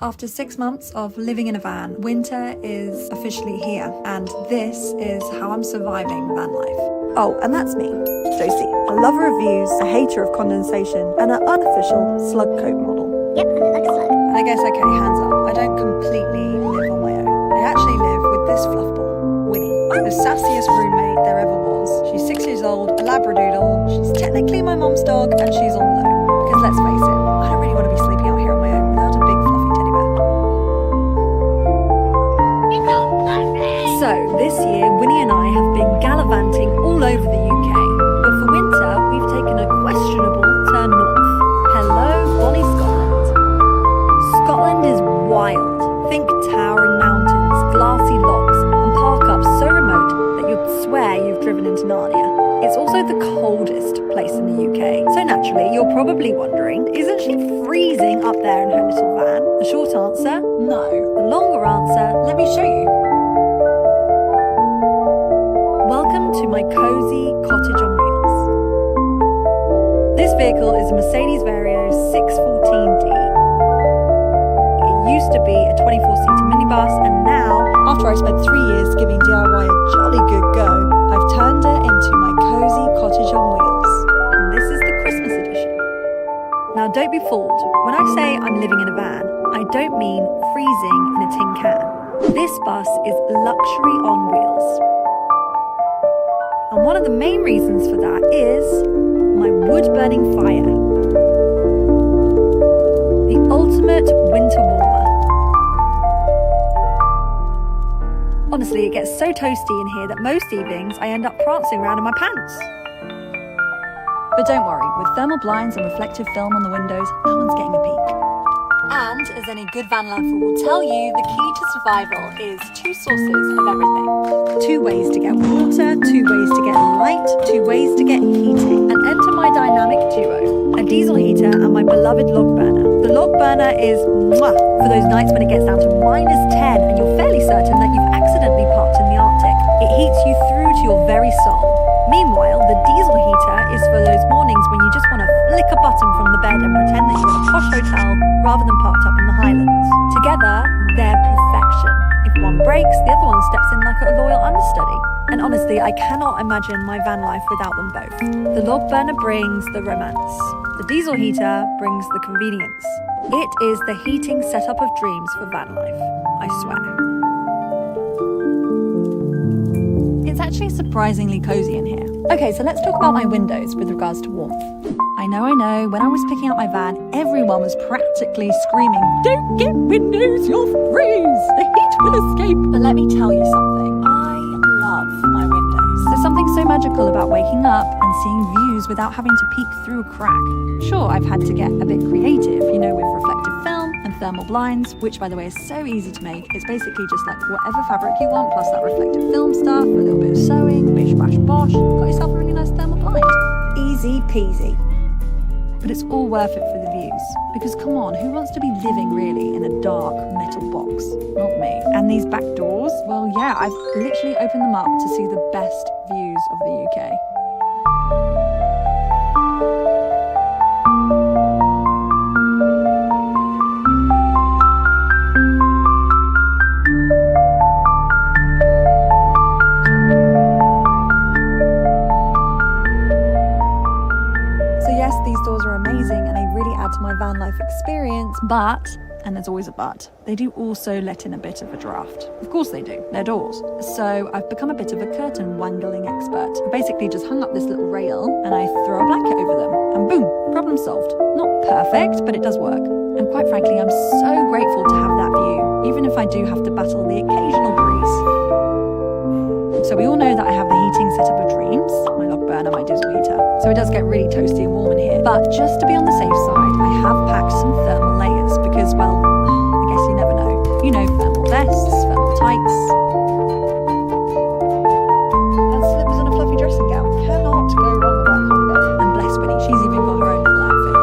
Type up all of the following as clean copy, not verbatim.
After 6 months of living in a van, winter is officially here, and this is how I'm surviving van life. Oh, and that's me, Josie, a lover of views, a hater of condensation, and an unofficial slug coat model. Yep, I look like a slug. And I guess, okay, hands up, I don't completely live on my own. I actually live with this fluffball, Winnie, the sassiest roommate there ever was. She's 6 years old, a labradoodle, she's technically my mom's dog, and she's on loan. Because let's face it, I don't really want to be sleeping out here on my own without a big fluffy teddy bear. So, this year, Winnie and I have been gallivanting all over the UK. But for winter, we've taken a questionable turn north. Hello, bonny Scotland. Scotland is wild. Think towering mountains, glassy lochs, and park-ups so remote that you'd swear you've driven into Narnia. It's also the coldest place in the UK. So naturally, you're probably wondering, isn't she freezing up there in her little van? The short answer, no. The longer answer, let me show you. Welcome to my cosy cottage on wheels. This vehicle is a Mercedes Vario 614D. It used to be a 24-seater minibus, and now, after I spent 3 years giving DIY a jolly good go, I've turned it into my cosy cottage on wheels. And this is the Christmas edition. Now don't be fooled. When I say I'm living in a van, I don't mean freezing in a tin can. This bus is luxury on wheels. And one of the main reasons for that is my wood-burning fire. The ultimate winter warmer. Honestly, it gets so toasty in here that most evenings I end up prancing around in my pants. But don't worry, with thermal blinds and reflective film on the windows, no one's getting a peek. And, as any good van lifer will tell you, the key to survival is 2 sources of everything. 2 ways to get water, 2 ways to get light, 2 ways to get heating. And enter my dynamic duo, a diesel heater and my beloved log burner. The log burner is mwah for those nights when it gets down to -10 and you're fairly certain that you've accidentally parked in the Arctic. It heats you through to your very soul. Meanwhile, the diesel heater is for those mornings when you just want to flick a button from the bed and pretend that you're in a posh hotel rather than parked up in the Highlands. Together, they're perfection. If one breaks, the other one steps in like a loyal understudy. And honestly, I cannot imagine my van life without them both. The log burner brings the romance. The diesel heater brings the convenience. It is the heating setup of dreams for van life, I swear. It's actually surprisingly cozy in here. Okay, so let's talk about my windows with regards to warmth. I know, when I was picking up my van, everyone was practically screaming, "Don't get windows, you'll freeze! The heat will escape!" But let me tell you something, I love my windows. There's something so magical about waking up and seeing views without having to peek through a crack. Sure, I've had to get a bit creative, with reflective film and thermal blinds, which by the way is so easy to make. It's basically just like whatever fabric you want, plus that reflective film stuff, a little bit of sewing, bish bash bosh, got yourself a really nice thermal blind. Easy peasy. But it's all worth it for the views. Because come on, who wants to be living really in a dark metal box? Not me. And these back doors, well yeah, I've literally opened them up to see the best views of the UK. These doors are amazing and they really add to my van life experience, but, and there's always a but, they do also let in a bit of a draft. Of course they do, they're doors. So I've become a bit of a curtain wangling expert. I basically just hung up this little rail and I throw a blanket over them and boom, problem solved. Not perfect, but it does work. And quite frankly, I'm so grateful to have that view, even if I do have to battle the occasional breeze. So we all know that I have the heating setup of dreams, my log burner, my diesel heater. So it does get really toasty and warm in here. But just to be on the safe side, I have packed some thermal layers because, well, I guess you never know. Thermal vests, thermal tights. And slippers and a fluffy dressing gown. Cannot go wrong with that combo. And bless Winnie, she's even got her own little outfit.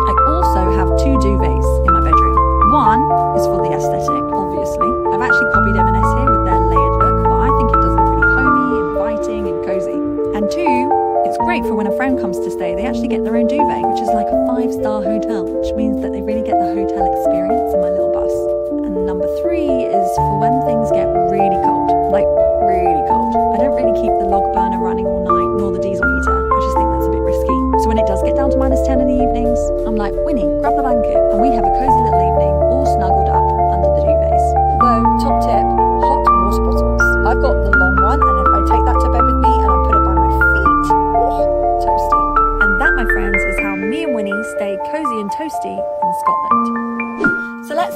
I also have 2 duvets in my bedroom. One is for the aesthetic, obviously. I've actually copied M&S here with their layered look, but I think it does look really homey, inviting and cozy. And 2, it's great for when a friend comes to stay, they actually get their own duvet, which is like a 5-star hotel, which means that they really get the hotel experience in my little bus.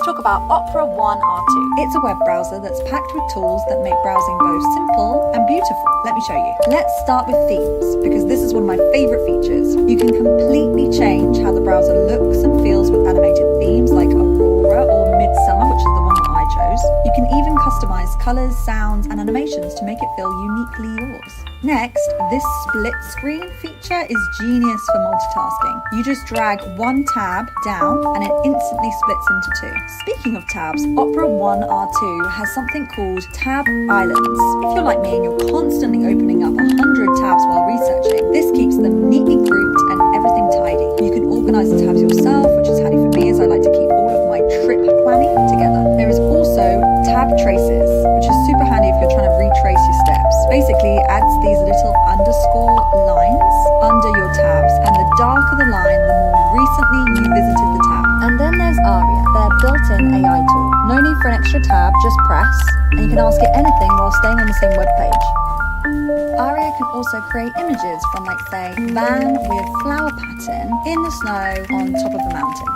talk about Opera One R2. It's a web browser that's packed with tools that make browsing both simple and beautiful. Let me show you. Let's start with themes, because this is one of my favorite features. You can completely change how the browser looks and feels with animated themes like Aurora or Midsummer, which is the one that I chose. You can even customize colors, sounds, and animations to make it feel uniquely yours. Next, this split screen feature is genius for multitasking. You just drag one tab down and it instantly splits into two. Speaking of tabs, Opera One R2 has something called Tab Islands. If you're like me and you're constantly opening up 100 tabs while researching, this keeps them neatly grouped and everything tidy. You can organize the tabs yourself, which is handy for me as I like to keep all of my trip planning together. There is also tab traces, which is super handy if you're trying to retrace your steps. Basically, it adds these little underscore lines under your tabs, and the darker the line, the more recently you visited the tab. And then there's Aria, their built-in AI tool. No need for an extra tab, just press, and you can ask it anything while staying on the same web page. Aria can also create images from, like, say, van with flower pattern in the snow on top of a mountain.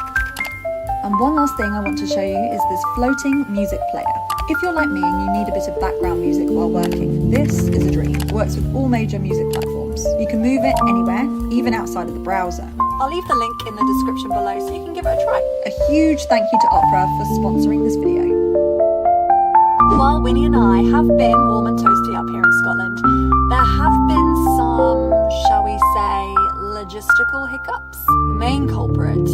And one last thing I want to show you is this floating music player. If you're like me and you need a bit of background music while working, this is a dream. It works with all major music platforms. You can move it anywhere, even outside of the browser. I'll leave the link in the description below so you can give it a try. A huge thank you to Opera for sponsoring this video. While Winnie and I have been warm and toasty up here in Scotland, there have been some, shall we say, logistical hiccups. The main culprit,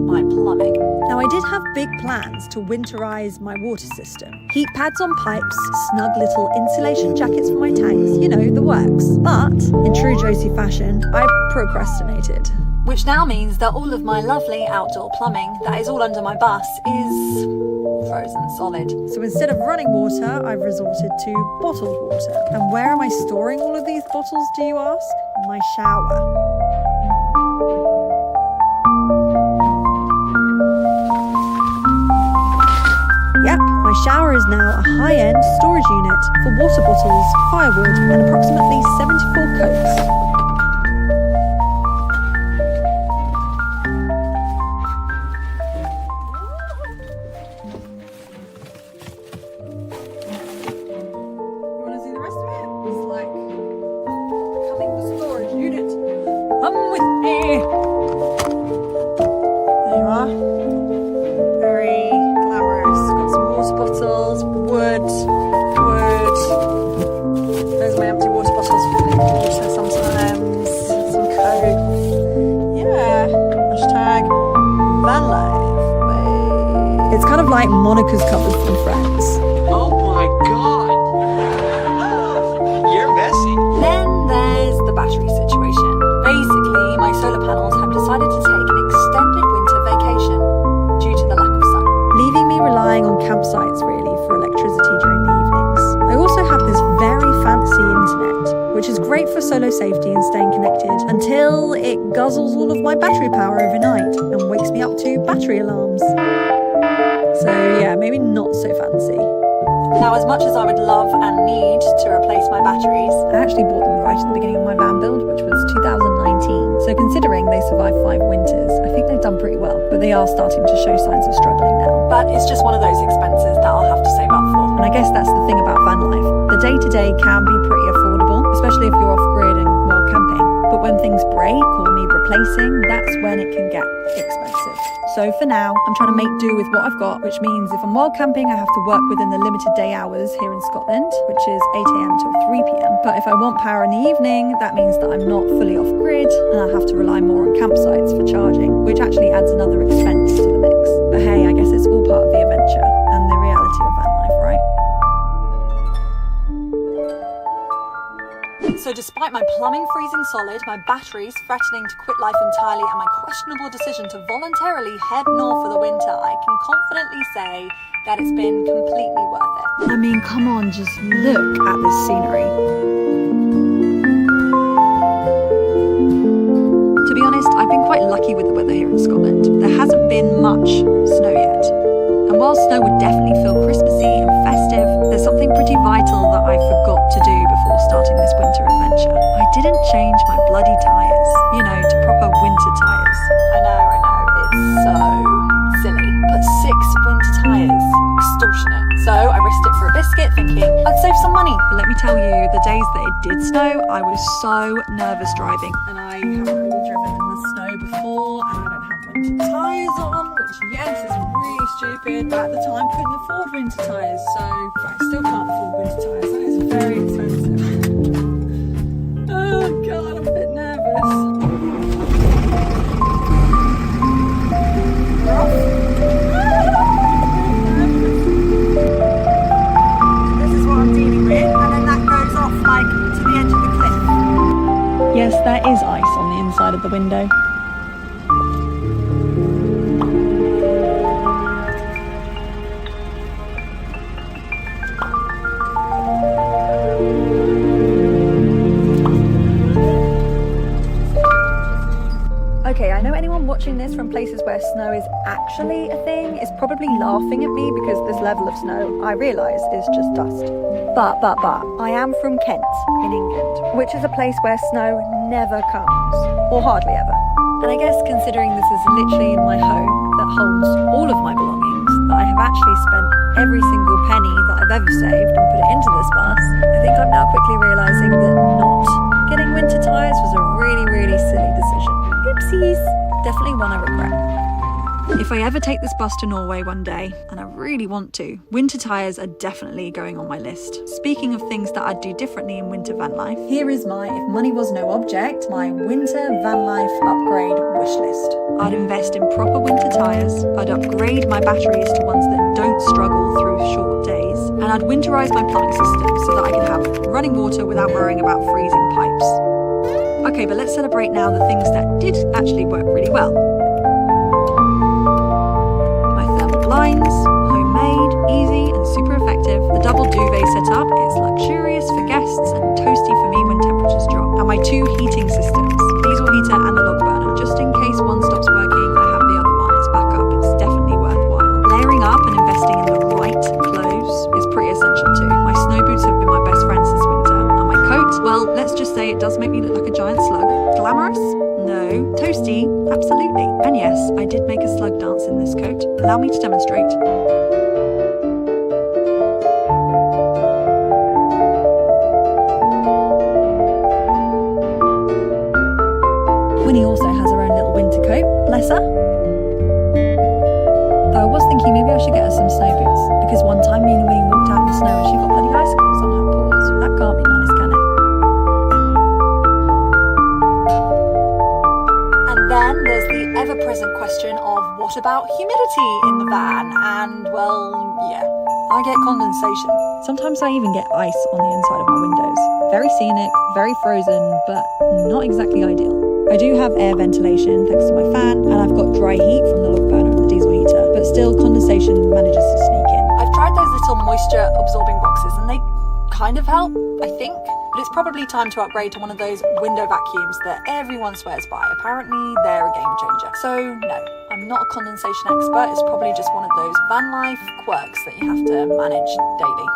my plumbing. Now, I did have big plans to winterize my water system. Heat pads on pipes, snug little insulation jackets for my tanks, you know, the works. But, in true Josie fashion, I procrastinated. Which now means that all of my lovely outdoor plumbing that is all under my bus is frozen solid. So instead of running water, I've resorted to bottled water. And where am I storing all of these bottles, do you ask? My shower. Yep, my shower is now a high-end storage unit for water bottles, firewood, and approximately 74 Cokes. You want to see the rest of it? It's like becoming the storage unit. Come with me. There you are. Very glamorous. Got some water bottles, wood. There's my empty water bottles for water sometimes. Some Coke. Yeah. Hashtag Vanlife. It's kind of like Monica's cupboard from Friends. Oh my god! You're messy. Then there's the battery situation. Basically, my solar panels have decided to take an extended winter vacation due to the lack of sun, leaving me relying on campsites really for electricity during the evenings. I also have this very fancy internet, which is great for solo safety and staying connected until it guzzles all of my battery power overnight and wakes me up to battery alarms. So yeah, maybe not so fancy. Now, as much as I would love and need to replace my batteries, I actually bought them right at the beginning of my van build, which was 2019. So considering they survived 5 winters, I think they've done pretty well, but they are starting to show signs of struggling now. But it's just one of those expenses that I'll have to save up for. And I guess that's the thing about van life. The day-to-day can be pretty affordable, especially if you're off-grid and while camping. But when things break or need replacing, that's when it can get expensive. So for now, I'm trying to make do with what I've got, which means if I'm wild camping, I have to work within the limited day hours here in Scotland, which is 8 a.m. till 3 p.m. But if I want power in the evening, that means that I'm not fully off-grid and I have to rely more on campsites for charging, which actually adds another expense to the mix. But hey, I guess it's all part of the adventure and the reality of van life, right? So despite my plumbing freezing solid, my batteries threatening to quit life entirely, and my questionable decision to voluntarily head north for the winter, I can confidently say that it's been completely worth it. I mean, come on, just look at this scenery. To be honest, I've been quite lucky with the weather here in Scotland. There hasn't been much snow yet. And while snow would definitely feel Christmassy and festive, there's something pretty vital that I forgot to do before starting this winter adventure. I didn't change my bloody tyres, you know, to proper winter tyres. I know, it's so silly. But 6 winter tyres but let me tell you, the days that it did snow, I was so nervous driving. And I haven't really driven in the snow before, and I don't have winter tyres on, which yes, is really stupid, but at the time couldn't afford winter tyres, so I still can't afford winter tyres. That is very expensive. Oh God, I'm a bit nervous. We're off. Yes, there is ice on the inside of the window. Okay, I know anyone watching this from places where snow is actually a thing is probably laughing at me because this level of snow, I realise, is just dust. But, I am from Kent, in England, which is a place where snow never comes, or hardly ever. And I guess considering this is literally in my home that holds all of my belongings, that I have actually spent every single penny that I've ever saved and put it into this bus, I think I'm now quickly realising that not getting winter tyres was a really, really silly decision. Oopsies. Definitely one I regret. If I ever take this bus to Norway one day, and I really want to, winter tyres are definitely going on my list. Speaking of things that I'd do differently in winter van life, here is my, if money was no object, my winter van life upgrade wish list. I'd invest in proper winter tyres, I'd upgrade my batteries to ones that don't struggle through short days, and I'd winterise my plumbing system so that I can have running water without worrying about freezing pipes. Okay, but let's celebrate now the things that did actually work really well. Blinds, homemade, easy and super effective. The double duvet setup is luxurious for guests and toasty for me when temperatures drop. And my two heating systems, diesel heater and the log burner. Just in case one stops working, I have the other one as backup. It's definitely worthwhile. Layering up and investing in the right clothes is pretty essential too. My snow boots have been my best friends this winter. And my coat, well, let's just say it does make me look like a giant slug. Glamorous? No. Toasty? Absolutely. And yes, I did make a slug dance in this coat. Allow me to demonstrate. Winnie also has her own little winter coat, bless her. Though I was thinking maybe I should get her some snow boots, because one time me and Winnie walked out in the snow and she got bloody icicles on her paws. That can't be nice, can it? Then there's the ever-present question of what about humidity in the van? And well, yeah, I get condensation. Sometimes I even get ice on the inside of my windows. Very scenic, very frozen, but not exactly ideal. I do have air ventilation thanks to my fan, and I've got dry heat from the log burner and the diesel heater, but still condensation manages to sneak in. I've tried those little moisture absorbing boxes and they kind of help, I think. But it's probably time to upgrade to one of those window vacuums that everyone swears by. Apparently, they're a game changer. So no, I'm not a condensation expert. It's probably just one of those van life quirks that you have to manage daily.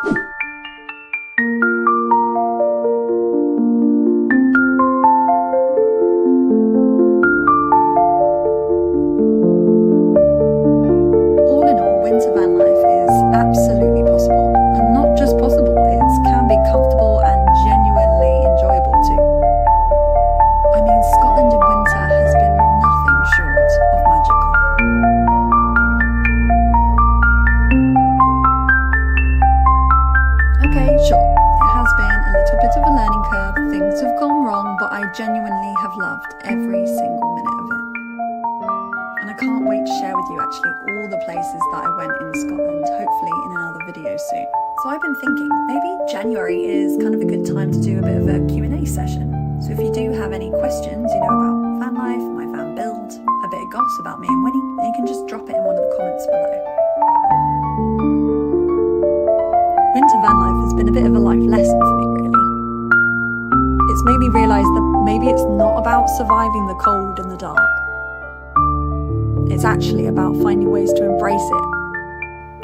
All in all, winter van life is absolutely possible. And not just possible, it can be comfortable and genuinely enjoyable too. I mean, Scotland in winter has been nothing short of magical. Okay, sure, it has been a little bit of a learning curve, things have gone wrong, but I genuinely have loved every single minute of it. And I can't wait to share with you actually all the places that I went in Scotland, hopefully in another video soon. So I've been thinking, maybe January is kind of a good time to do a bit of a Q&A session. So if you do have any questions, about van life, my van build, a bit of goss about me and Winnie, then you can just drop it in one of the comments below. Winter van life has been a bit of a life lesson for me, really. It's made me realise that maybe it's not about surviving the cold and the dark. It's actually about finding ways to embrace it,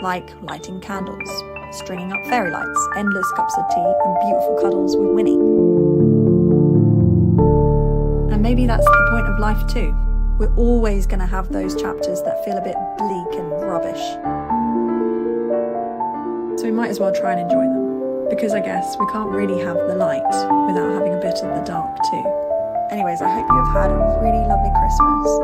like lighting candles, stringing up fairy lights, endless cups of tea, and beautiful cuddles with Winnie. And maybe that's the point of life too. We're always going to have those chapters that feel a bit bleak and rubbish. So we might as well try and enjoy them. because I guess we can't really have the light without having a bit of the dark too. Anyways, I hope you have had a really lovely Christmas.